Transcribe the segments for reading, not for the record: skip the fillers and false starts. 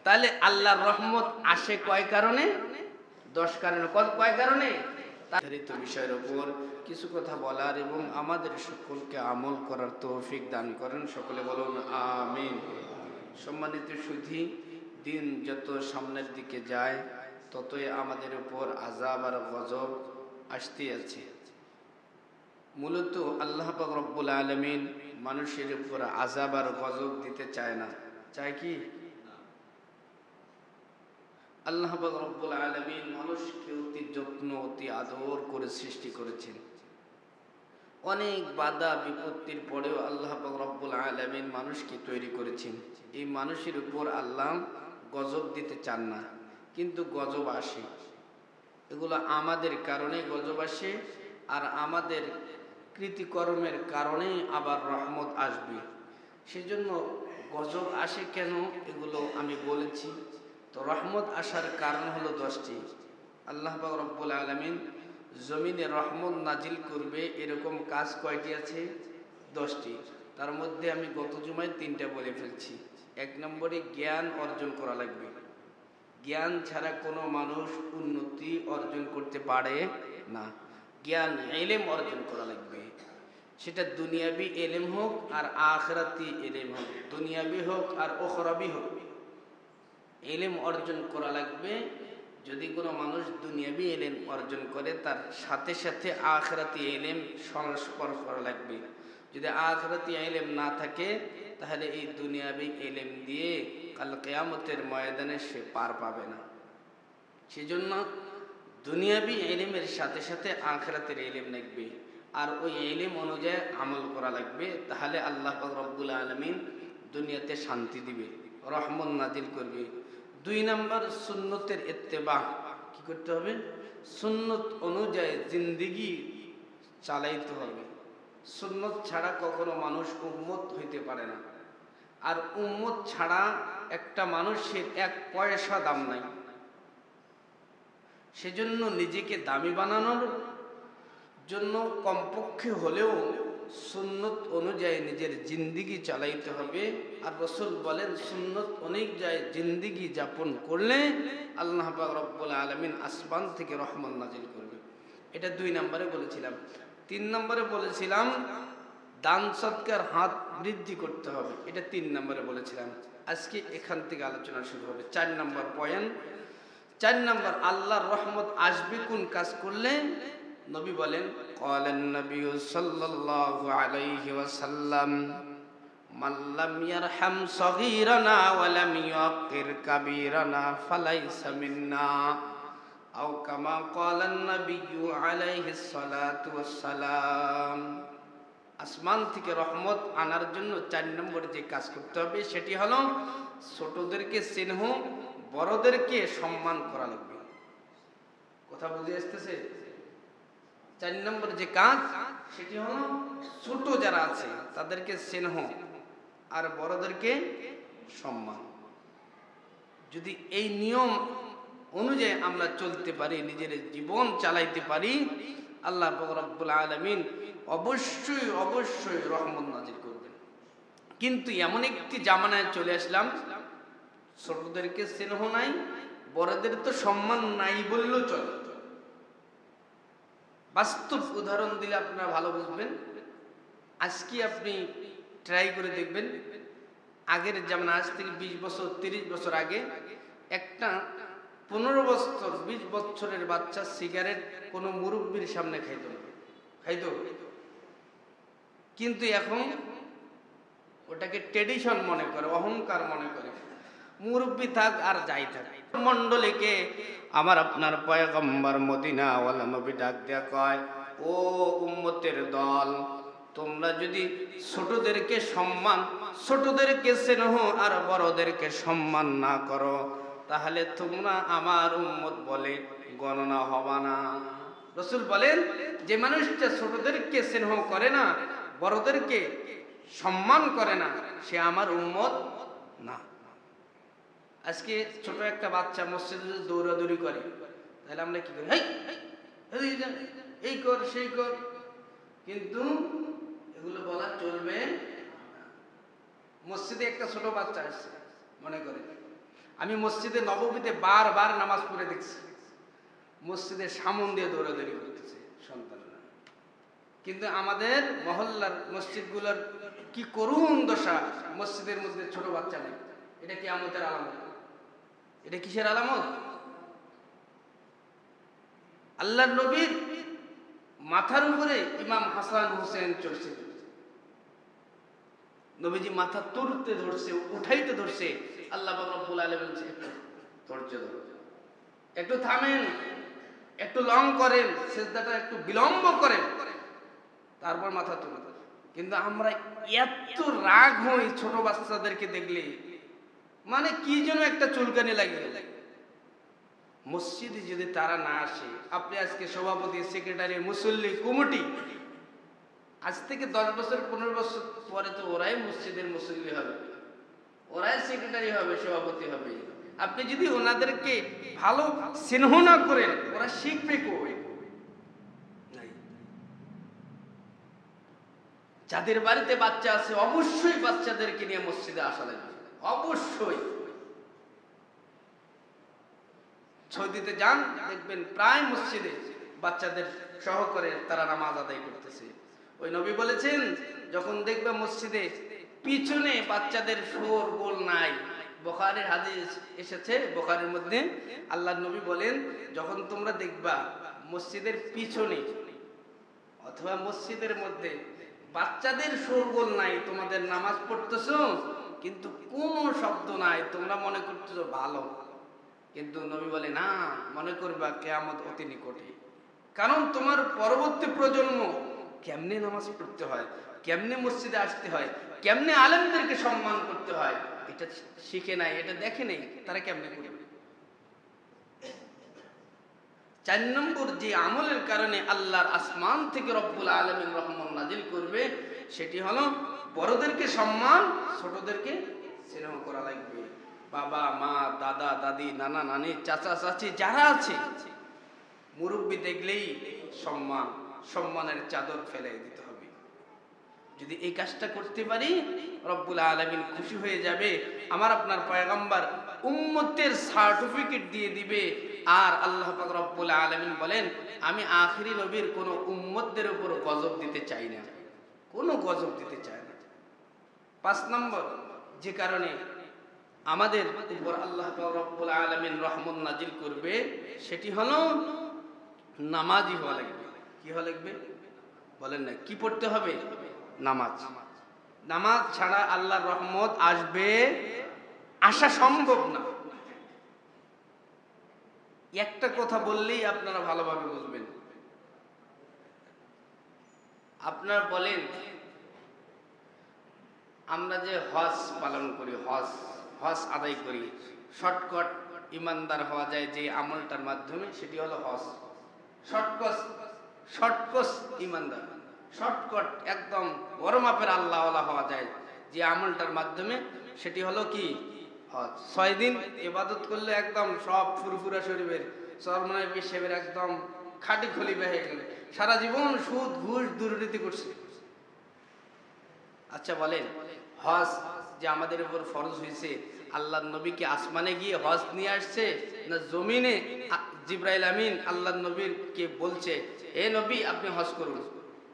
তাহলে আল্লাহর রহমত আসে কয় কারণে? 10 কারণে। কয় কারণে? তারিত বিষয়ের উপর কিছু কথা বলার এবং আমাদের সকলকে আমল করার তৌফিক দান করেন, সকলে বলুন আমিন। সম্মানিত সুধী, দিন যত সামনের দিকে যায় ততই আমাদের উপর আযাব আর গজব আসতে আছে। মূলত আল্লাহ পাক রব্বুল আলামিন মানুষের উপর আযাব আর গজব দিতে চায় না। চায় কি? আল্লাহ পাক রব্বুল আলামিন মানুষকে অতি যত্ন অতি আদর করে সৃষ্টি করেছেন। অনেক বাধা বিপত্তির পরেও আল্লাহ পাক রব্বুল আলামিন মানুষকে তৈরি করেছেন। এই মানুষের উপর আল্লাহ গজব দিতে চান না, কিন্তু গজব আসে। এগুলো আমাদের কারণে গজব আসে, আর আমাদের কৃতিকর্মের কারণে আবার রহমত আসবে। সেজন্য গজব আসে কেন এগুলো আমি বলেছি। তো রহমত আসার কারণ হলো 10টি। আল্লাহ পাক রব্বুল আলামিন জমিনে রহমত নাজিল করবে এরকম কাজ কয়টি আছে? 10টি। তার মধ্যে আমি গত জুমায় 3টা বলে ফেলছি। 1 নম্বরে জ্ঞান অর্জন করা লাগবে। জ্ঞান ছাড়া কোনো মানুষ উন্নতি অর্জন করতে পারে না। জ্ঞান ইলম অর্জন করা লাগবে, সেটা দুনিয়াবি ইলম হোক আর আখিরাতি ইলম হোক, দুনিয়াবি হোক আর উখরাবি হোক, ইলম অর্জন করা লাগবে। যদি কোনো মানুষ দুনিয়াবি ইলম অর্জন করে তার সাথে সাথে আখিরাতি ইলম সংস্পর্শ করা লাগবে। যদি আখিরাতি ইলম না থাকে তাহলে এই দুনিয়াবি ইলম দিয়ে কাল কিয়ামতের ময়দানে সে পার পাবে না। সেজন্য দুনিয়াবি ইলমের সাথে সাথে আখিরাতের ইলম লাগবে, আর ওই ইলম অনুযায়ী আমল করা লাগবে। তাহলে আল্লাহ পাক রব্বুল আলামিন দুনিয়াতে শান্তি দিবে, রহমত নাজিল করবে। 2 নম্বর সুন্নতের ইত্তেবা। কি করতে হবে? সুন্নত অনুযায়ী জিন্দেগি চালাইতে হবে। সুন্নত ছাড়া কখনো মানুষ উম্মত হইতে পারে না, আর উম্মত ছাড়া একটা মানুষের 1 পয়সা দাম নাই। সেজন্য নিজেকে দামি বানানোর জন্য কমপক্ষে হলেও সুন্নত অনুযায়ী নিজের জিন্দেগি চালাইতে হবে। আর রাসূল বলেন সুন্নত অনুযায়ী জিন্দেগি যাপন করলে আল্লাহ পাক রব্বুল আলামিন আসমান থেকে রহমত নাজিল করবে। এটা 2 নম্বরে বলেছিলাম। 3 নম্বরে বলেছিলাম দান সদকার হাত বৃদ্ধি করতে হবে। এটা 3 নম্বরে বলেছিলাম। আজকে এখান থেকে আলোচনা শুরু হবে। 4 নম্বর পয়েন্ট। 4 নম্বর, আল্লাহর রহমত আসবে কোন কাজ করলে? নবী বলেন ক্বালান নবী সাল্লাল্লাহু আলাইহি ওয়াসাল্লাম মান লাম ইয়ারহাম সগীরানা ওয়া লাম ইউক্কির কাবীরানা ফালাইসা মিন্না, আও কামা ক্বালান নবী আলাইহিস সালাতু ওয়াস সালাম। আসমান থেকে রহমত আনার জন্য 4 নম্বরে যে কাজ করতে হবে সেটি হলো ছোটদেরকে স্নেহ, বড়দেরকে সম্মান করা লাগবে। কথা বুঝে আসতেছে? 4 নম্বর যে কাজ সেটি হলো ছোট যারা আছে তাদেরকে স্নেহ আর বড়দেরকে সম্মান। যদি এই নিয়ম অনুযায়ী আমরা চলতে পারি, নিজের জীবন চালাইতে পারি, আল্লাহ পাক রব্বুল আলামিন অবশ্যই অবশ্যই রহমত নাজিল করবেন। কিন্তু এমন একটি জামানায় চলে আসলাম ছোটদেরকে স্নেহ নাই, বড়দের তো সম্মান নাই বললেও চলে। বাস্তব উদাহরণ দিলে আপনারা ভালো বুঝবেন। আজকে আপনি ট্রাই করে দেখবেন, আগের যেমন আজ থেকে 20 বছর 30 বছর আগে একটা 15 বছর 20 বছরের বাচ্চা সিগারেট কোনো মুরব্বির সামনে খাইতো। কিন্তু এখন ওটাকে ট্রেডিশন মনে করে, অহংকার মনে করে। মুরব্বি থাক আর যাই থাক, মণ্ডলীকে আমার আপনার পয়গম্বর মদিনা ওয়ালা নবী ডাক দেয়া কয়, ও উম্মতের দল, তোমরা যদি ছোটদেরকে সম্মান, ছোটদেরকে স্নেহ আর বড়দেরকে সম্মান না করো তাহলে তোমরা আমার উম্মত বলে গণনা হবা না। রাসূল বলেন যে মানুষটা ছোটদেরকে স্নেহ করে না, বড়দেরকে সম্মান করে না, সে আমার উম্মত না। আজকে ছোট একটা বাচ্চা মসজিদে দৌড়াদৌড়ি করে, তাহলে আমরা কি করি? এই কর সেই কর। কিন্তু এগুলো বলা চলবে। মসজিদে একটা ছোট বাচ্চা আসছে মনে করে, আমি মসজিদে নববীতে বারবার নামাজ পড়ে দেখছি, মসজিদের সামন দিয়ে দৌড়াদৌড়ি করতেছে সন্তানরা। কিন্তু আমাদের মহল্লার মসজিদগুলোর কি করুণ দশা, মসজিদের মধ্যে ছোট বাচ্চা নেই। এটা কি আমাদের আলামত? এটা কিসের আলামত? আল্লাহর নবীর মাথার উপরে ইমাম হাসান হুসেন চলছে, নবীজি মাথা তুলতে ধরছে, উঠাইতে ধরছে, আল্লাহ রাব্বুল আলামিন বলছে একটু ধৈর্য ধরো, একটু থামেন, একটু লং করেন, সিজদাটা একটু বিলম্ব করেন, তারপর মাথা তুলে। কিন্তু আমরা এত রাগ হই ছোট বাচ্চাদেরকে দেখলে, মানে কি যেন একটা চুলকানি লাগে। মসজিদে যদি তারা না আসে, আপনি আজকে সভাপতি, সেক্রেটারি, মুসল্লি, কমিটি, আজ থেকে 10 বছর 15 বছর পরে তো ওরাই মসজিদের মুসল্লি হবে, ওরাই সেক্রেটারি হবে, সভাপতি হবে। আপনি যদি ওনাদেরকে ভালো স্নেহ না করেন, ওরা শিখবে কই? যাদের বাড়িতে বাচ্চা আছে অবশ্যই বাচ্চাদেরকে নিয়ে মসজিদে আসা লাগবে, অবশ্যই। সৌদিতে যান, দেখবেন প্রায় মসজিদে বাচ্চাদের সহকারে তারা নামাজ আদায় করতেছে। ওই নবী বলেছেন, যখন দেখবে মসজিদে পিছনে বাচ্চাদের শোরগোল নাই, বুখারীর হাদিস এসেছে, বুখারীর মধ্যে আল্লাহর নবী বলেন, যখন তোমরা দেখবা মসজিদের পিছনে অথবা মসজিদের মধ্যে বাচ্চাদের শোরগোল নাই, তোমাদের নামাজ পড়তেছো কিন্তু কোনো শব্দ নাই, তোমরা মনে করতেছো ভালো। কিন্তু নবী বলে না, মনে করবা কিয়ামত অতি নিকটে। কারণ তোমার পরবর্তী প্রজন্ম কেমনে নামাজ পড়তে হয়, কেমনে মসজিদে আসতে হয়, কেমনে আলেমদেরকে সম্মান করতে হয়, এটা শিখে নাই, এটা দেখে নেই, তারা কেমনে করবে? 4 নম্বর যে আমলের কারণে আল্লাহর আসমান থেকে রব্বুল আলামিন রহমত নাজিল করবে, সেটি হলো বড়দেরকে সম্মান, ছোটদেরকে স্নেহ করা লাগবে। বাবা মা, দাদা দাদি, নানা নানি, চাচা চাচি যারা আছে, মুরব্বী দেখলেই সম্মান, সম্মানের চাদর ফেলাই দিতে হবে। যদি এই কাজটা করতে পারি, রব্বুল আলামিন খুশি হয়ে যাবে, আমার আপনার পয়গম্বর উম্মতের সার্টিফিকেট দিয়ে দিবে। আর আল্লাহ পাক রব্বুল আলামিন বলেন, আমি আখিরি নবীর কোন উম্মতদের উপর গজব দিতে চাই না, কোনো গজব দিতে চাই না। 5 নম্বর যে কারণে আমাদের উপর আল্লাহ পাক রব্বুল আলামিন রহমত নাজিল করবে, সেটি হলো নামাজি হওয়া লাগবে। কি হওয়া লাগবে বলেন না? কি পড়তে হবে? নামাজ। নামাজ ছাড়া আল্লাহর রহমত আসবে, আসা সম্ভব না। একটা কথা বললেই আপনারা ভালোভাবে বুঝবেন। আপনারা বলেন, আমরা যে হজ পালন করি, হজ আদায় করি, শর্টকাট ইমানদার হওয়া যায় যে আমলটার মাধ্যমে, সেটি হলো হজ। শর্টকাট ইমানদার, শর্টকাট একদম বড় মাপের আল্লাহওয়ালা হওয়া যায় যে আমলটার মাধ্যমে, সেটি হলো কি? হজ। 6 দিন ইবাদত করলে একদম সব ফুরফুরা শরীফের চরমনায় পেশেবের একদম খাঁটি খলিফা হয়ে গেলে, সারা জীবন সুদ ঘুষ দুর্নীতি করছে। আচ্ছা বলেন, হজ যে আমাদের উপর ফরজ হয়েছে, আল্লাহর নবী কি আসমানে গিয়ে হজ নিয়ে আসছে, না জমিনে জিবরাইল আমিন আল্লাহর নবীকে বলছে, এ নবী আপনি হজ করুন?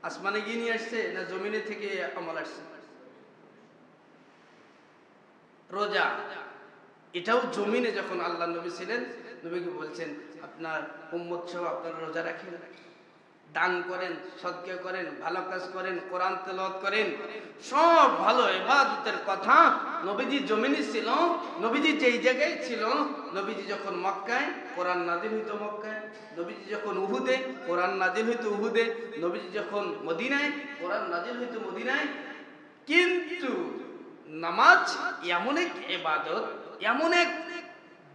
আসমানে গিয়ে নিয়ে আসছে, না জমিনে থেকে আমল আসছে? রোজা, এটাও জমিনে যখন আল্লাহর নবী ছিলেন, নবীকে বলছেন, আপনার উম্মত সহ আপনারা রোজা রাখেন, দান করেন, সদকা করেন, ভালো কাজ করেন, কোরআন তেলাওয়াত করেন, সব ভালো ইবাদতের কথা নবীজি জমিনে ছিল। নবীজি যেই জায়গায় ছিল, নবীজি যখন মক্কায়, কোরআন নাজিল হইতো মক্কায়, নবীজি যখন উহুদে, কোরআন নাজিল হইতো উহুদে, নবীজি যখন মদিনায়, কোরআন নাজিল হইতো মদিনায়। কিন্তু নামাজ এমন এক ইবাদত, এমন এক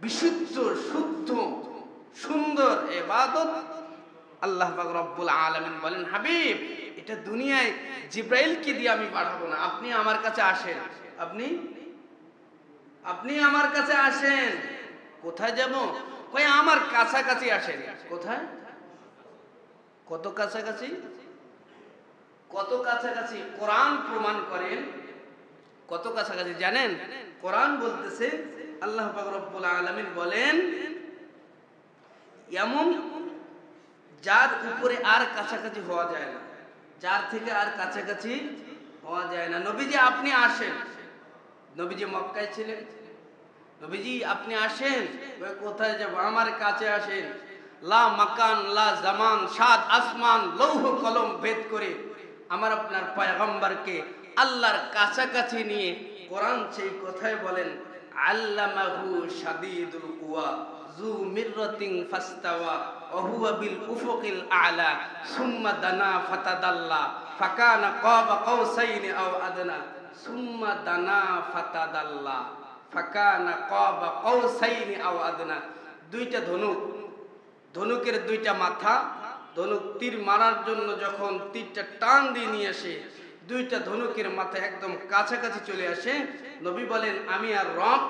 বিশুদ্ধ, শুদ্ধ, সুন্দর ইবাদত, আল্লাহ পাক রব্বুল আলামিন বলেন, হাবিব, এটা দুনিয়ায় জিবরাইলকে দিয়ে আমি পাঠাবো না, আপনি আমার কাছে আসেন। আপনি আমার কাছে আসেন। কোথায় যাব? কই আমার কাছাকাছি আসেন। কোথায়? কত কাছাকাছি? কত কাছাকাছি? কোরআন প্রমাণ করেন। কত কাছাকাছি জানেন? কোরআন বলতেছে, আল্লাহ পাক রব্বুল আলামিন বলেন এমন যার উপরে আর কাছাকাছি হওয়া যায় না, যার থেকে আর কাছাকাছি হওয়া যায় না। নবীজি আপনি আসেন, নবীজি মক্কায় ছিলেন, নবীজি আপনি আসেন, কোথায় যাব, আমার কাছে আসেন। লা মাকান লা জামান, সাত আসমান লৌহ কলম ভেদ করে আমার আপনার পয়গম্বরকে আল্লাহর কাছাকাছি নিয়ে কোরআন সেই কথায় বলেন আল্লামাহু শাদীদুল কুওয়া যু মিররাতিন ফাস্তাওয়া ওয়া হুয়া বিল উফুকিল আ'লা সুম্মা দানা ফাতাদাল্লা ফাকানা কাবা কাউসাইনি আও আদনা সুম্মা দানা ফাতাদাল্লা ফাকানা কাবা কাউসাইনি আও আদনা। দুইটা ধনুক, ধনুকের দুইটা মাথা, ধনুক তীর মারার জন্য যখন তীরটা টান দিয়ে নিয়ে আসে দুইটা ধনুকের মাথা একদম কাছাকাছি চলে আসে। নবী বলেন আমি আর রব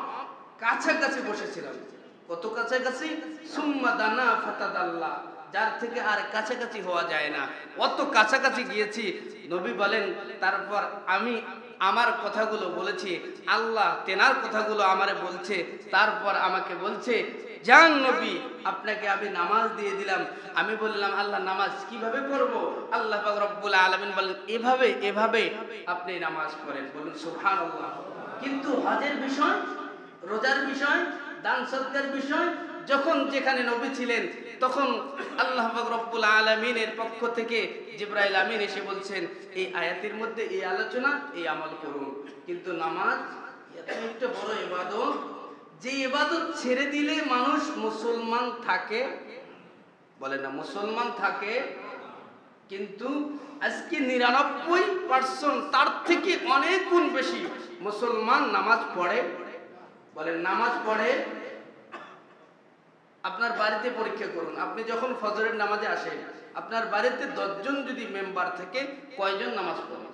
কাছাকাছি বসেছিলাম। কত কাছাকাছি? সুম্মা দানা ফাতাদাল্লা, যার থেকে আর কাছাকাছি হওয়া যায় না, অত কাছাকাছি গিয়েছি। নবী বলেন তারপর আমি আমার কথাগুলো বলেছি, আল্লাহ তেনার কথাগুলো আমারে বলছে, তারপর আমাকে বলছে যান নবী আপনাকে আমি নামাজ দিয়ে দিলাম। আমি বললাম আল্লাহ নামাজ কিভাবে পড়বো? আল্লাহ পাক রব্বুল আলামিন বলেন এভাবে এভাবে আপনি নামাজ পড়েন। বলুন সুবহানাল্লাহ। কিন্তু হজের বিষয়, রোজার বিষয়, দান সদকার বিষয় যখন যেখানে নবী ছিলেন তখন আল্লাহ পাক রব্বুল আলামিনের পক্ষ থেকে জিবরাইল আমিন এসে বলছেন এই আয়াতের মধ্যে এই আলোচনা, এই আমল করুন। কিন্তু নামাজ এত একটা বড় ইবাদত, যে ইবাদত ছেড়ে দিলে মানুষ মুসলমান থাকে, বলে না মুসলমান থাকে, কিন্তু আজকে 99% তার থেকে অনেক গুণ বেশি মুসলমান নামাজ পড়ে। বলে নামাজ পড়ে। আপনার বাড়িতে পরীক্ষা করুন, আপনি যখন ফজরের নামাজে আসেন আপনার বাড়িতে 10 জন যদি মেম্বার থাকে কয়জন নামাজ পড়ে?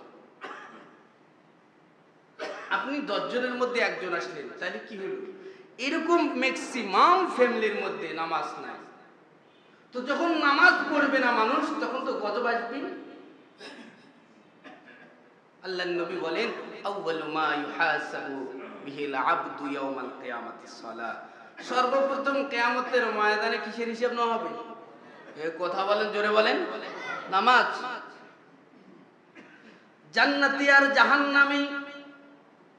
আপনি 10 জনের মধ্যে একজন আসলেন, তাহলে কি হলো? এরকম ম্যাক্সিমাম ফ্যামিলির মধ্যে নামাজ নাই। তো যখন নামাজ পড়বে না মানুষ তখন তো গজব আসবে। আল্লাহর নবী বলেন আউয়ালু মা ইউহাসাবু বিহিল আবদু ইয়াউমাল কিয়ামাতিস সালাহ, সর্বপ্রথম কিয়ামতের ময়দানে কিসের হিসাব নেওয়া হবে? এই কথা বলেন, জোরে বলেন, নামাজ। জান্নাতি আর জাহান্নামী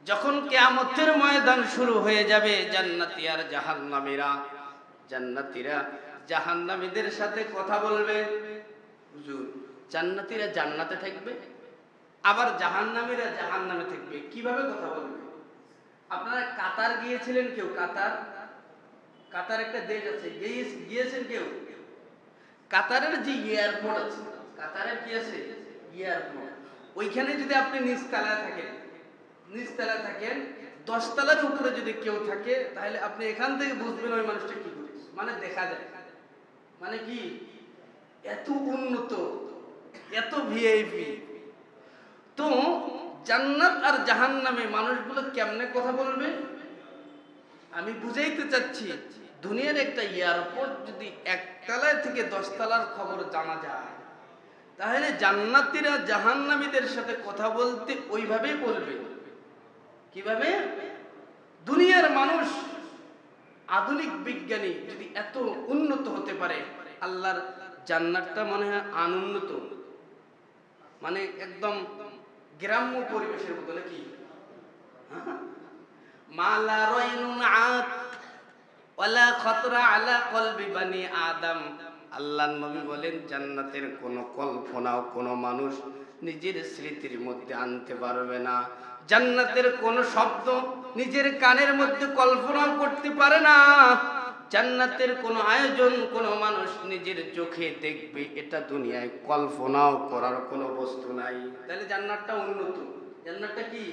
যখন কিয়ামতের ময়দান শুরু হয়ে যাবে, জান্নাতি আর জাহান্নামীরা, জান্নাতীরা জাহান্নামীদের সাথে কথা বলবে। হুজুর জান্নাতীরা জান্নাতে থাকবে আবার জাহান্নামীরা জাহান্নামে থাকবে, কিভাবে কথা বলবে? আপনারা কাতার গিয়েছিলেন কেউ? কাতার, কাতার একটা দেশ আছে, গিয়েছেন কেউ? কাতারের যে এয়ারপোর্ট আছে, কাতারের কি আছে এয়ারপোর্ট, ওইখানে যদি আপনি নিচতলায় থাকেন, নিচতলায় থাকেন, 10 তলার উপরে যদি কেউ থাকে তাহলে আপনি এখান থেকে বুঝবেন ওই মানুষটা কি করে, মানে দেখা যায়, মানে কি এত উন্নত, এত ভিআইপি। তো জান্নাত আর জাহান্নামে মানুষগুলো কেমনে কথা বলবে? আমি বুঝাইতে চাচ্ছি, দুনিয়ার একটা এয়ারপোর্ট যদি 1 তলায় থেকে 10 তলার খবর জানা যায় তাহলে জান্নাতীরা জাহান্নামীদের সাথে কথা বলতে ওইভাবেই বলবে। কিভাবে? দুনিয়ার মানুষ, আধুনিক বিজ্ঞানী যদি এত উন্নত হতে পারে, আল্লাহর জান্নাতটা মনে হয় অনুন্নত, মানে একদম গ্রাম্য পরিবেশের মতো, নাকি? মালা রাইনুন আত ওয়ালা খাতরা আলা কলবি বানি আদম। আল্লাহর নবী বলেন জান্নাতের কোনো কল্পনাও কোনো মানুষ নিজের স্মৃতির মধ্যে আনতে পারবে না। জান্নাতের কোনো শব্দ নিজের কানের মধ্যে কল্পনাও করতে পারে না। জান্নাতের কোনো আয়োজন কোনো মানুষ নিজের চোখে দেখবে, এটা দুনিয়ায় কল্পনাও করার কোনো বস্তু নাই। তাহলে জান্নাতটা উন্নত। জান্নাতটা কি?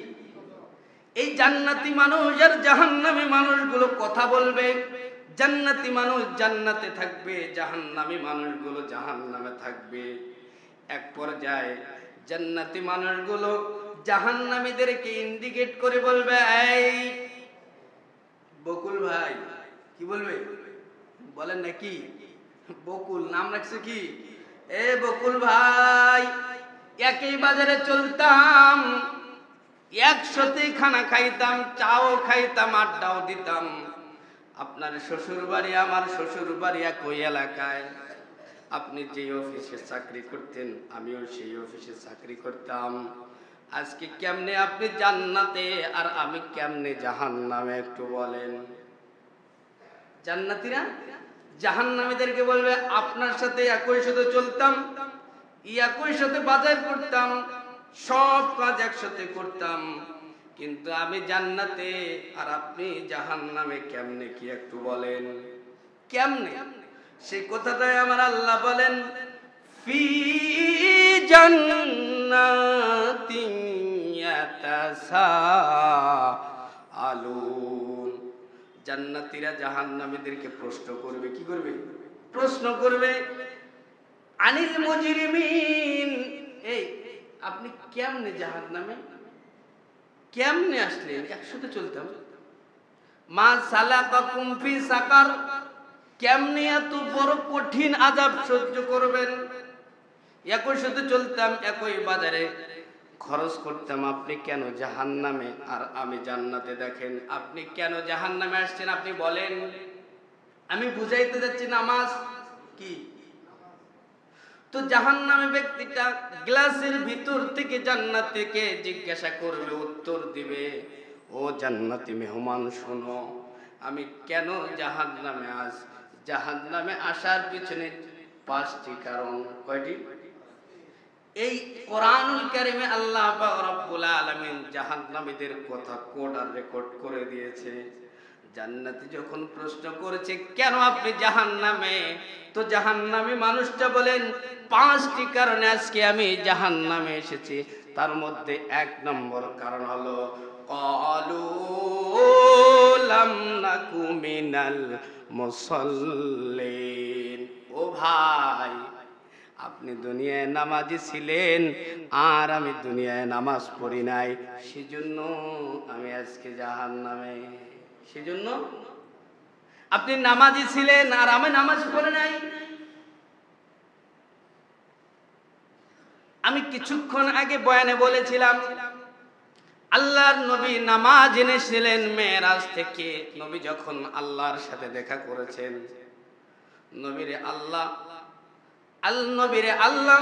এই জান্নাতি মানুষ আর জাহান্নামী মানুষগুলো কথা বলবে। জান্নাতি মানুষ জান্নাতে থাকবে, জাহান্নামী মানুষগুলো জাহান্নামে থাকবে। এক পর্যায়ে জান্নাতি মানুষগুলো জাহান্নামীদেরকে ইন্ডিকেট করে বলবে, এই বকুল ভাই, কি বলবে? বলেন নাকি? বকুল নাম রাখছে কি? এ বকুল ভাই, একই বাজারে চলতাম, একসাথে খানা খাইতাম, চাও খাইতাম, আড্ডাও দিতাম। আপনার শ্বশুর বাড়ি আমার শ্বশুর বাড়ি একই এলাকায়। আপনি যে অফিসে চাকরি করতেন আমিও সেই অফিসে চাকরি করতাম। আজকে কেমনে আপনি জান্নাতে আর আমি কেমনে জাহান্নামে একটু বলেন। জান্নাতীরা জাহান্নামীদেরকে বলবে আপনার সাথে একই সাথে চলতাম, একই সাথে বাজার করতাম, সব কাজ একসাথে করতাম, কিন্তু আমি জান্নাতে আর আপনি জাহান্নামে কেমনে কি একটু বলেন। কেমনে সেই কথাটাই আমার আল্লাহ বলেন, ফি জান্নাতিন ইয়াতাসাআলুন। জান্নাতীরা জাহান্নামীদেরকে প্রশ্ন করবে, কি করবে? প্রশ্ন করবে, আনিল মুজরিমিন, এই আপনি কেমনে জাহান্নামে কেমনে আসলেন? একসাথে চলতাম। মা সালাকাকুম ফি সাকার, কেমনে এত বড় কঠিন আযাব সহ্য করবেন? একই সাথে চলতাম, একই বাজারে খরচ করতাম, আপনি কেন জাহান্নামে আর আমি জান্নাতে? দেখেন আপনি কেন জাহান্নামে আসছেন আপনি বলেন। আমি বুঝাইতে যাচ্ছি নামাজ কি। তো জাহান্নামে ব্যক্তিটা গ্লাসের ভিতর থেকে জান্নাতীকে জিজ্ঞাসা করবে, উত্তর দিবে, ও জান্নাতি মেহমান শোনো, আমি কেন জাহান্নামে আস। জাহান্নামে আসার পিছনে 5টি কারণ। কয়টি? এই কোরআনুল কারীমে আল্লাহ পাক রব্বুল আলামিন জাহান্নামীদের কথা কোড আর রেকর্ড করে দিয়েছে। জান্নাতি যখন প্রশ্ন করেছে কেন আপনি জাহান্নামে, তো জাহান্নামী মানুষটা বলেন 5টি কারণে আজকে আমি জাহান্নামে এসেছি। তার মধ্যে 1 নম্বর কারণ হলো ক্বালু লাম নাকু মিনাল মুসাল্লিন। ও ভাই, আপনি দুনিয়ায় নামাজি ছিলেন আর আমি দুনিয়ায় নামাজ পড়ি নাই, সেজন্য আমি আজকে জাহান্নামে। সেজন্য আপনি নামাজি ছিলেন আর আমি নামাজ পড়ি নাই। আমি কিছুক্ষণ আগে বয়ানে বলেছিলাম আল্লাহর নবী নামাজ এনেছিলেন মেরাজ থেকে। নবী যখন আল্লাহর সাথে দেখা করেছেন, নবীরে আল্লাহ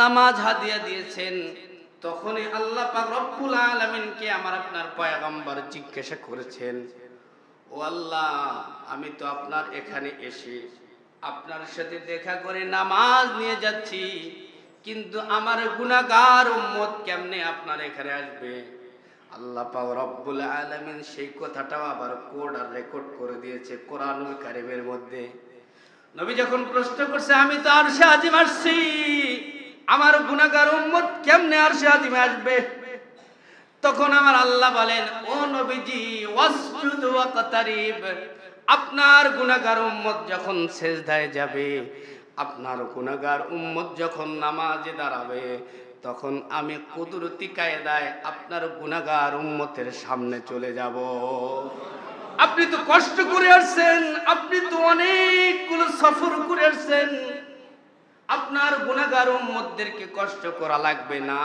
নামাজ হাদিয়া দিয়েছেন, তখনই আল্লাহ পাক রব্বুল আলামিনকে আমার আপনার পয়গম্বর জিজ্ঞাসা করেছেন, ও আল্লাহ, আমি তো আপনার এখানে এসে আপনার সাথে দেখা করে নামাজ নিয়ে যাচ্ছি, কিন্তু আমার গুনাহগার উম্মত কেমনে আপনার এখানে আসবে? আল্লাহ পাক রব্বুল আলামিন সেই কথাটাও আবার কোড আর রেকর্ড করে দিয়েছে কোরআনুল কারীমের মধ্যে। নবী যখন প্রশ্ন করছে, আমি তো আরশে আজিম আসছি, আমার গুনাহগার উম্মত কেমনে আরশে আজিমে আসবে? তখন আমার আল্লাহ বলেন, ও নবীজি, ওয়াসজুদ ওয়াকতারিব, আপনার গুনাহগার উম্মত যখন সিজদায় যাবে, আপনার গুনাহগার উম্মত যখন নামাজে দাঁড়াবে, তখন আমি কুদরতি কায়দায় আপনার গুনাহগার উম্মতের সামনে চলে যাব। আপনি তো কষ্ট করে আসছেন, আপনি তো অনেকগুলো সফর করে আসছেন, আপনার গুনাহগার উম্মতদেরকে কষ্ট করা লাগবে না।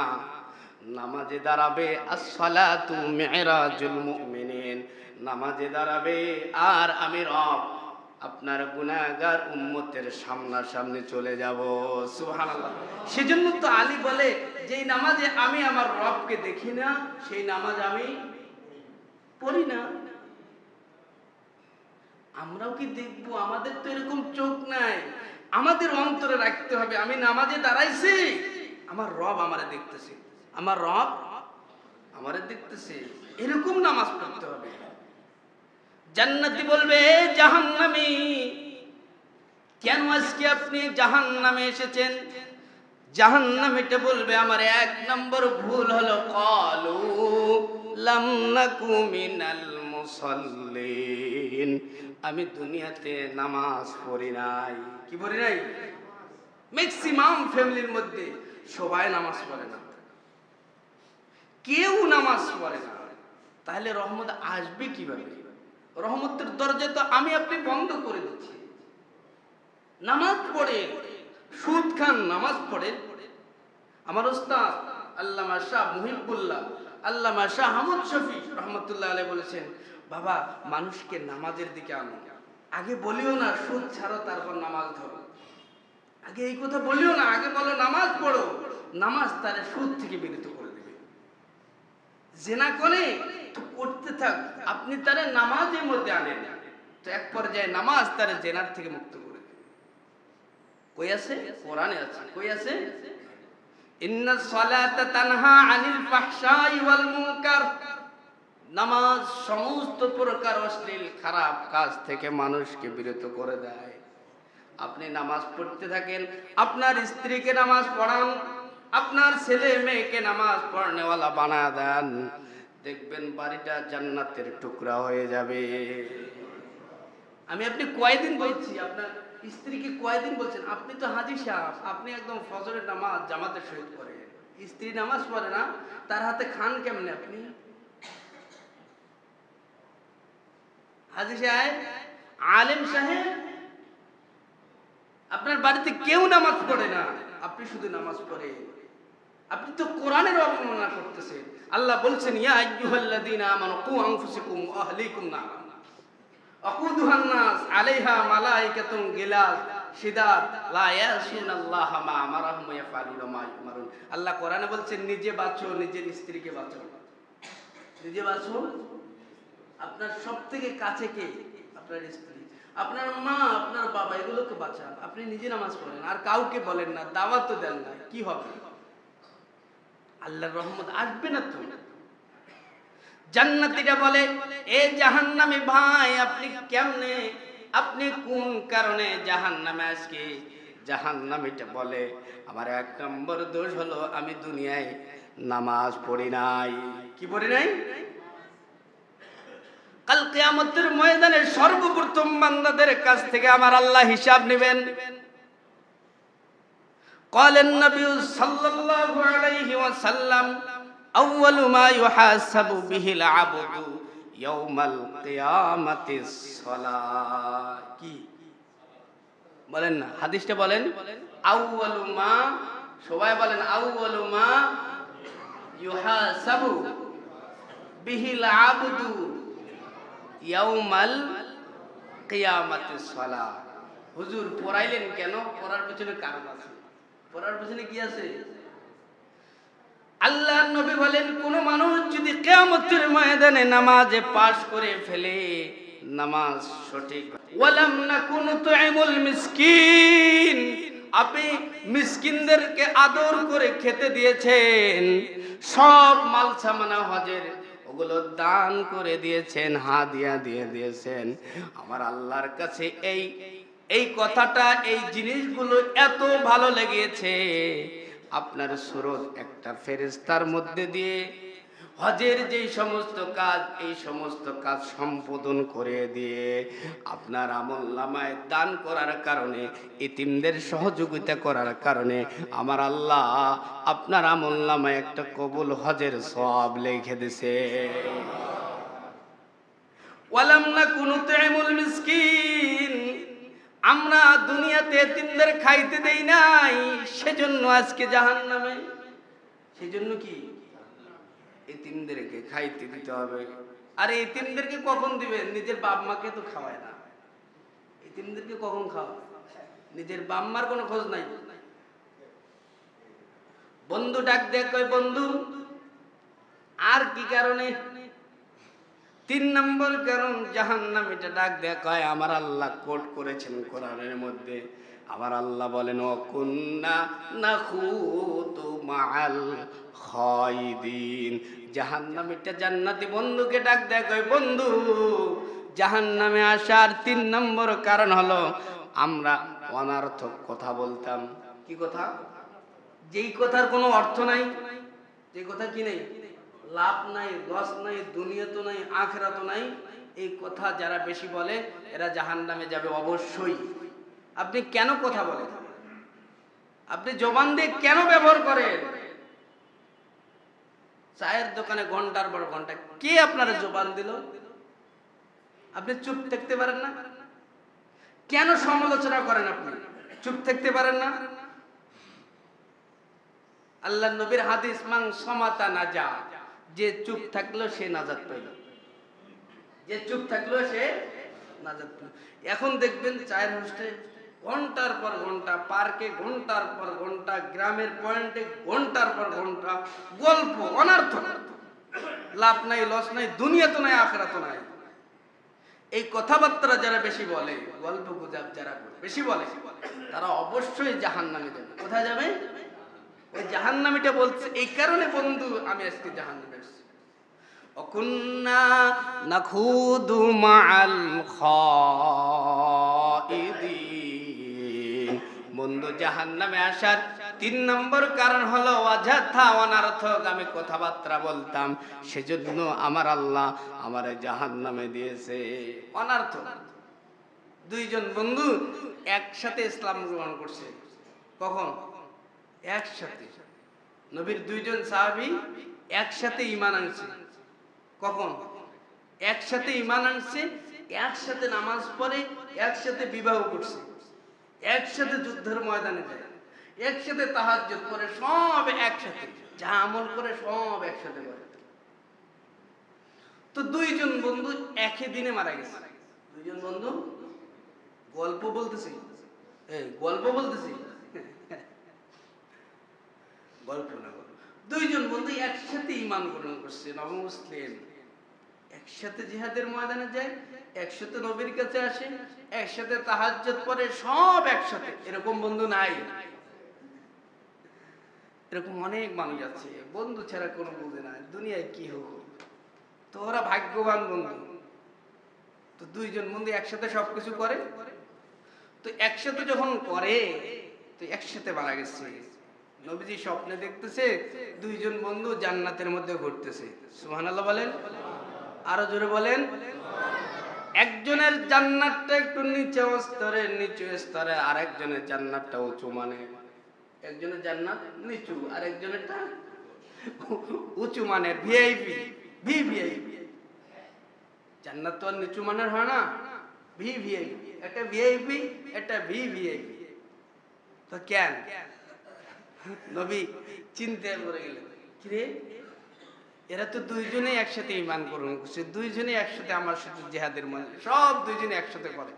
নামাজে দাঁড়াবে, as-salatu মি'রাজুল মুমিনিন, নামাজে দাঁড়াবে আর আমি রব আপনার গুনাহগার উম্মতের সামনাসামনি চলে যাব। সুবহানাল্লাহ। সেজন্য তো আলী বলে, যেই নামাজে আমি আমার রবকে দেখি না সেই নামাজ আমি পড়ি না। আমরাও কি দেখবো? আমাদের তো এরকম চোখ নাই। আমাদের অন্তরে রাখতে হবে, আমি নামাজে দাঁড়াইছি, আমার রব আমারে দেখতেছে, আমার রব আমারে দেখতেছে, এরকম নামাজ পড়তে হবে। জান্নাতি বলবে, জাহান্নামী, কেন আজকে আপনি জাহান্নামে এসেছেন? জাহান্নামীটা বলবে, আমার 1 নম্বর ভুল হলো ক্বালু লাম নাকু মিনাল মুসাল্লিন, আমি দুনিয়াতে নামাজ পড়ি নাই। কি পড়ি নাই? ম্যাক্সিমাম ফ্যামিলির মধ্যে সবাই নামাজ পড়ে না, কেউ নামাজ পড়ে না। তাহলে রহমত আসবে কিভাবে? রহমতের দরজা তো আমি আপনি বন্ধ করে দিচ্ছি। নামাজ পড়ে, সুদ খান, নামাজ পড়ে। আমার উস্তাদ আল্লামা শাহ মুহিবুল্লাহ আল্লামা শাহ আহমদ শফী রহমতুল্লাহ আলাইহি বলেছেন, বাবা মানুষকে নামাজের দিকে আনো, আগে বলিও না সুদ ছাড়ো তারপর নামাজ ধরো, আগে এই কথা বলিও না, আগে বলো নামাজ পড়ো, নামাজ তারে সুদ থেকে বিরত করে দেবে। জিনা করে তো করতে থাক, আপনি তারে নামাজের মধ্যে আনেন, তো এক পর্যায়ে নামাজ তারে জিনার থেকে মুক্ত করে দেবে। কই আছে? কোরআনে আছে। কই আছে? ইন্নাস সালাতা তানহা আনিল ফাহশাই ওয়াল মুনকার, নামাজ সমস্ত প্রকার অশ্লীল খারাপ কাজ থেকে মানুষকে বিরত করে দেয়। আপনি নামাজ পড়তে থাকেন, আপনার স্ত্রীকে নামাজ পড়ান, আপনার ছেলে মেয়েকে নামাজ পড়নেওয়ালা বানায় দেন, দেখবেন বাড়িটা জান্নাতের টুকরা হয়ে যাবে। আমি আপনি কয়দিন বলছি, আপনার স্ত্রীকে কয়দিন বলছেন, আপনি তো হাজী সাহেব, আপনি একদম ফজরের নামাজ জামাতের সহিত পড়েন, স্ত্রী নামাজ পড়ে না, তার হাতে খান কেমনে আপনি? হাজী সাহেব, আলেম সাহেব, আপনার বাড়িতে কেউ নামাজ পড়ে না, আপনি শুধু নামাজ পড়েন, আপনি তো কোরআনের অবমাননা করতেছেন। আল্লাহ বলছেন, ইয়া আইয়ুহাল্লাযীনা আমানু কু আনফুসাকুম ওয়া আহলিকুম নার আকুদুহান নাস আলাইহা মালাইকাতুন গিলাজ শিদাদ লা ইয়াসুনাল্লাহা মা আমারাহুম ওয়া ইয়াফআলুনা মা ইউমারুন। আল্লাহ কোরআনে বলছেন, নিজে বাঁচো, নিজের স্ত্রীকে বাঁচো, নিজে বাঁচো। আপনার সবথেকে কাছে কে? আপনার স্ত্রী, আপনার মা, আপনার বাবা, এগুলোকে বাঁচান, আপনি নিজে নামাজ পড়েন, আর কাউকে বলেন না, দাওয়াত তো দেন না, কি হবে? আল্লাহর রহমত আসবে না তো। জান্নাতীরা বলে, এ জাহান্নামী ভাই, আপনি কেমনে, আপনি কোন কারণে জাহান্নামে? আজকে জাহান্নামীটা বলে, আমার এক নম্বর দোষ হলো আমি দুনিয়ায় নামাজ পড়ি নাই। কি পড়ি নাই? কাল কিয়ামতের ময়দানে সর্বপ্রথম বান্দাদের কাছ থেকে আমার আল্লাহ হিসাব নেবেন। قال النبي صلى الله عليه وسلم أول ما يحاسب به العبد يوم القيامة الصلاة। কি বলেন না, হাদিসটা বলেন, আউয়ালু মা, সবাই বলেন, আউয়ালু মা ইউহাসাবু বিহিল আবদু ইয়াউমাল কিয়ামাতিস সালাহ। হুজুর পড়াইলেন কেন? পড়ার পিছনে কারণ আছে। পড়ার পিছনে কি আছে? আল্লাহর নবী বলেন, কোন মানুষ যদি কিয়ামতের ময়দানে নামাজে পাশ করে ফেলে, নামাজ সঠিক, ওয়ালাম নাকুনু তুইমুল মিসকিন, আপনি মিসকিনদেরকে আদর করে খেতে দিয়েছেন, সব মাল সামানা হজের ওগুলো দান করে দিয়েছেন, হাদিয়া দিয়ে দিয়েছেন, আমার আল্লাহর কাছে এই কথাটা, এই জিনিসগুলো এত ভালো লেগেছে, আপনার সুরত একটা ফেরেশতার মধ্যে দিয়ে হজের যে সমস্ত কাজ, এই সমস্ত কাজ সম্পাদন করে দিয়ে আপনার আমলনামায় দান করার কারণে, ইতিমদের সহযোগিতা করার কারণে আমার আল্লাহ আপনার আমলনামায় একটা কবুল হজের সওয়াব লিখে দিয়েছে। ওয়ালাম নাকুনু তুইমুল মিসকিন, আমরা দুনিয়াতে এতিমদের খাইতে দেই নাই, সেজন্য আজকে জাহান্নামে। সেজন্য কি? এতিমদেরকে খাইতে দিতে হবে। আরে এতিমদেরকে কখন দিবেন? নিজের বাপ মাকে তো খাওয়ায় না, এতিমদেরকে কখন খাওয়ায়? নিজের বাপ মার কোনো খোঁজ নাই। বন্ধু ডাক দেয়, কয় বন্ধু, আর কি কারণে? 3 নম্বর কারণ, জাহান্নামীটা ডাক দেয়, কয় আমার আল্লাহ কোট করেছেন কোরআনের মধ্যে, আমার আল্লাহ বলেন, ওয়াকুন্না নাখুতু মাআল খায়দিন। জাহান্নামীটা জান্নাতি বন্ধুকে ডাক দেয়, কয় বন্ধু, জাহান্নামে আসার 3 নম্বর কারণ হলো আমরা অনর্থক কথা বলতাম। কি কথা? যেই কথার কোনো অর্থ নাই, যে কথা কি নেই, লাভ নাই, লস নাই, দুনিয়া তো নাই, আখিরাত তো নাই, এই কথা যারা বেশি বলে এরা জাহান্নামে যাবে অবশ্যই। আপনি কেন কথা বলেন? আপনি জবান দিয়ে কেন ব্যবহার করেন? চায়ের দোকানে ঘন্টার পর ঘন্টা, কে আপনারা জবান দিল? আপনি চুপ থাকতে পারেন না? কেন সমালোচনা করেন? আপনি চুপ থাকতে পারেন না? আল্লাহ নবীর হাদিস, মান সামাতা নাজা, যে চুপ থাকলো সে নাজাত পাইল, যে চুপ থাকলো সে নাজাত পাইল। এখন দেখবেন চায়ের হোস্টে ঘন্টার পর ঘন্টা, পার্কে ঘন্টার পর ঘন্টা, গ্রামের পয়েন্টে ঘন্টার পর ঘন্টা গল্প, অনর্থ, লাভ নাই, লস নাই, দুনিয়া তো নাই, আখিরাত নাই। এই কথাবার্তা যারা বেশি বলে, গল্প গুজব যারা বেশি বলে, তারা অবশ্যই জাহান্নামে যাবে। কোথায় যাবে? ওই জাহান্নামীটা বলছে এই কারণে, বন্ধু আমি আজকে জাহান্নামে এসেছি। অকুন্না নাখুদু মাআল খাইদিন। বন্ধু জাহান্নামে আসার 3 নম্বর কারণ হলো অযথা অনর্থক আমি কথাবার্তা বলতাম, সেজন্য আমার আল্লাহ আমারে জাহান্নামে দিয়েছে। অনর্থ। 2 জন বন্ধু একসাথে ইসলাম গ্রহণ করছে। কখন? একসাথে। নবীর 2 জন সাহাবী একসাথে ঈমান আনছে। কখন? একসাথে ঈমান আনছে, একসাথে নামাজ পড়ে, একসাথে বিবাহ করছে, একসাথে যুদ্ধের ময়দানে যায়, একসাথে তাহাজ্জুদ করে, সব একসাথে, যা আমল করে সব একসাথে করে। তো 2 জন বন্ধু একই দিনে মারা গেছে। 2 জন বন্ধু গল্প বলতেছি, গল্প বলতেছি, গল্প না, 2 জন বন্ধু একসাথে ঈমান গ্রহণ করছে, নবমুসলিম, একসাথে জিহাদের ময়দানে যায়, একসাথে নবীর কাছে আসে, একসাথে তাহাজ্জুদ পড়ে, সব একসাথে। এরকম বন্ধু নাই। এরকম অনেক মানুষ আছে, বন্ধু ছাড়া কোনো বুঝে না দুনিয়ায় কি হোক। তো ওরা ভাগ্যবান বন্ধু। তো 2 জন বন্ধু একসাথে সবকিছু করে। তো একসাথে যখন করে, তো একসাথে মারা গেছে। নবীজি স্বপ্নে দেখতেছে 2 জন বন্ধু জান্নাতের মধ্যে ঘুরতেছে। সুবহানাল্লাহ বলেন, আরো জোরে বলেন। একজনের জান্নাতটা একটু নিচু স্তরে, আর একজনের জান্নাতটা উঁচু, মানে একজনের জান্নাত নিচু আর একজনেরটা উঁচু মানের, ভিআইপি, ভিভিআইপি। জান্নাত তো আর নিচু মানের হয় না, ভিভিআইপি। একটা ভিআইপি, একটা ভিভিআইপি। তো কেন? নবী চিন্তায় পড়ে গেলেন, কিরে এরা তো 2 জনেই একসাথে ঈমান গ্রহণ করছে, 2 জনেই একসাথে আমার সাথে জিহাদের ময়দানে, সব 2 জনে একসাথে করে।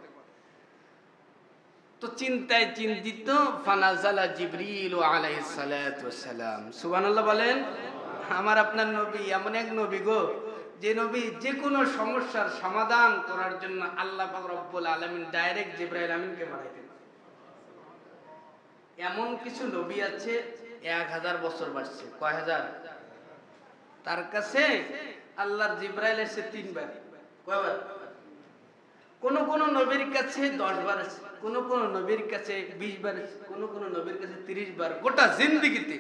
তো চিন্তায় চিন্তিত ফানাজালা জিবরিল আলাইহিস সালাতু ওয়াস সালাম। সুবহানাল্লাহ বলেন। আমার আপনার নবী এমন এক নবী গো, যে নবী যে কোনো সমস্যার সমাধান করার জন্য আল্লাহ পাক রব্বুল আলামিন ডাইরেক্ট জিবরাইল আমিনকে পাঠাইতেন। এমন কিছু নবী আছে 1000 বছর বাঁচছে। কয় হাজার? তার কাছে আল্লাহর জিবরাইল এসে 3 বার। কয়বার? কোন কোন নবীর কাছে 10 বার আছে, কোন কোন নবীর কাছে 20 বার আছে, কোন কোন নবীর কাছে 30 বার গোটা জিন্দেগিতে।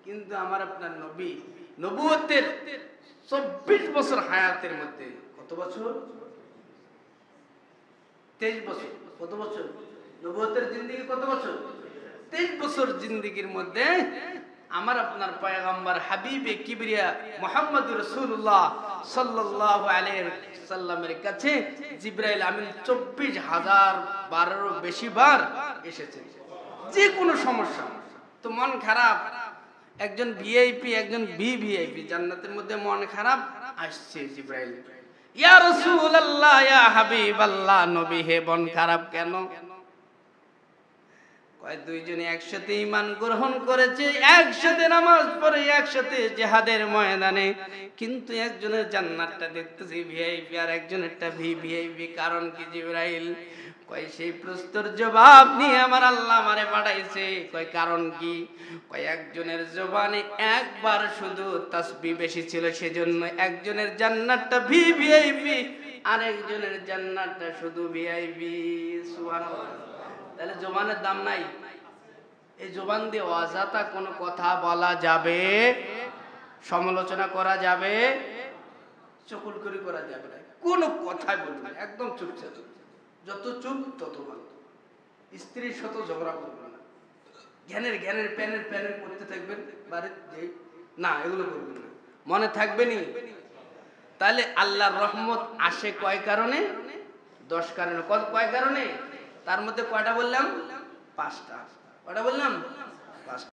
কিন্তু আমার আপনার নবী নবুয়তের 24 বছর হায়াতের মধ্যে কত বছর? 23 বছর। কত বছর? নবুয়তের জিন্দেগি কত বছর? 23 বছর জিন্দেগির মধ্যে আমার আপনার পয়গম্বর হাবিবে কিবরিয়া মুহাম্মদুর রাসূলুল্লাহ সাল্লাল্লাহু আলাইহি সাল্লামের কাছে জিবরাইল আমিন 24,000 বারেরও বেশি বার এসেছেন। যে কোনো সমস্যা, তো মন খারাপ, একজন ভিআইপি একজন ভিভিআইপি, জান্নাতের মধ্যে মন খারাপ, আসছে জিবরাইল, ইয়া রাসূলুল্লাহ ইয়া হাবিবাল্লাহ, নবী হে মন খারাপ কেন? 2 জনে একসাথে ঈমান গ্রহণ করেছে, একসাথে নামাজ পড়ে, একসাথে জিহাদের ময়দানে, কিন্তু একজনের জান্নাতটা দেখতেছি ভিআইপি আর একজনেরটা ভিভিআইপি। কারণ কি জিবরাইল? কয় সেই প্রশ্নের জবাব নিয়ে আমার আল্লাহ আমারে পাঠাইছে। কয় কারণ কি? কয় একজনের জবানে একবার শুধু তাসবিহ বেশি ছিল, সেজন্য একজনের জান্নাতটা ভিভিআইপি আর একজনের জান্নাতটা শুধু ভিআইপি। সুবহানাল্লাহ। তাহলে জবানের দাম নাই। এই জবান দিয়ে অযথা কোনো কথা বলা যাবে, সমালোচনা করা যাবে, চকুলকুরি করা যাবে না, কোনো কথাই বলবে না, একদম চুপচাপ। যত চুপ তত ভালো। স্ত্রীর সাথে ঝগড়া করবে না, জ্ঞানের প্যানের করতে থাকবেন, বাড়িতে না এগুলো করবেন না, মনে থাকবেনি। তাহলে আল্লাহর রহমত আসে কয় কারণে? 10 কারণে। কয় কারণে? তার মধ্যে কয়টা বললাম? 5টা। কয়টা বললাম? 5টা।